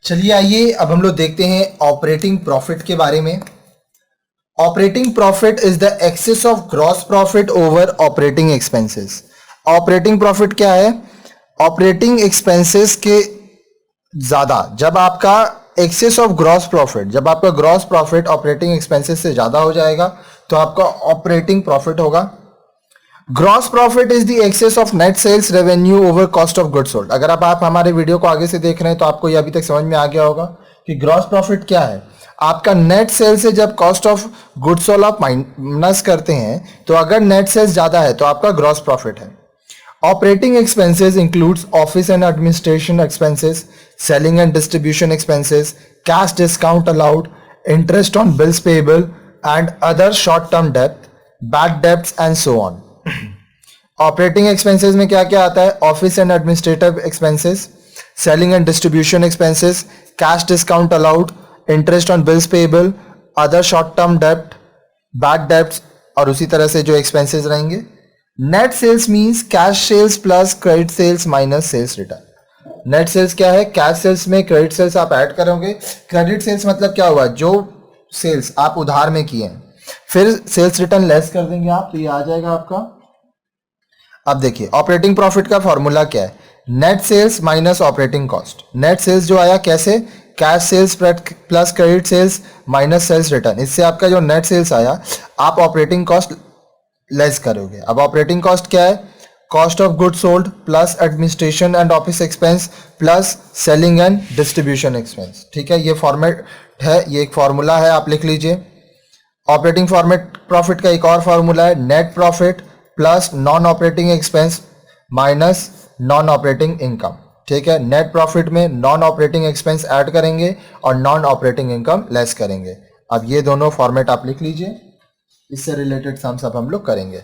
चलिए आइए अब हम लोग देखते हैं ऑपरेटिंग प्रॉफिट के बारे में। Operating profit is the excess of gross profit over operating expenses. Operating profit क्या है? ऑपरेटिंग एक्सपेंसेस के ज्यादा, जब आपका एक्सेस ऑफ ग्रॉस प्रॉफिट, जब आपका ग्रॉस प्रॉफिट ऑपरेटिंग एक्सपेंसेस से ज्यादा हो जाएगा तो आपका ऑपरेटिंग प्रॉफिट होगा। Gross profit is the excess of net sales revenue over cost of goods sold. अगर आप हमारे वीडियो को आगे से देख रहे हैं तो आपको ये अभी तक समझ में आ गया होगा कि ग्रॉस प्रॉफिट क्या है। आपका नेट सेल्स से जब कॉस्ट ऑफ गुड्स सोल्ड आप माइनस करते हैं तो अगर नेट सेल्स ज्यादा है तो आपका ग्रॉस प्रॉफिट है। Operating expenses includes office and administration expenses, selling and distribution expenses, cash discount allowed, interest on bills payable and other short term डेब्ट, bad debts and so on. Operating expenses में क्या क्या आता है? Office and administrative expenses, selling and distribution expenses, cash discount allowed, interest on bills payable, other short term डेब्ट, bad debts और उसी तरह से जो एक्सपेंसेस रहेंगे। Net sales means cash sales plus credit sales minus sales return. Net sales क्या है? Cash sales में क्रेडिट सेल्स आप ऐड करोगे। क्रेडिट सेल्स मतलब क्या हुआ? जो सेल्स आप उधार में किए हैं, फिर सेल्स रिटर्न लेस कर देंगे आप, तो ये आ जाएगा आपका। अब देखिए ऑपरेटिंग प्रॉफिट का फॉर्मूला क्या है? Net sales minus operating cost. Net sales जो आया कैसे? Cash sales plus credit sales minus sales return. इससे आपका जो नेट सेल्स आया आप ऑपरेटिंग कॉस्ट लेस करोगे। अब ऑपरेटिंग कॉस्ट क्या है? Cost of goods sold plus administration and office expense plus selling and distribution expense. ठीक है, ये फॉर्मेट है, ये एक फॉर्मूला है, आप लिख लीजिए। ऑपरेटिंग फॉर्मेट प्रॉफिट का एक और फॉर्मूला है, net profit plus non operating expense minus non operating income. ठीक है, नेट प्रॉफिट में नॉन ऑपरेटिंग एक्सपेंस ऐड करेंगे और नॉन ऑपरेटिंग इनकम लेस करेंगे। अब ये दोनों फॉर्मेट आप लिख लीजिए, इससे रिलेटेड सम्स अब हम लोग करेंगे।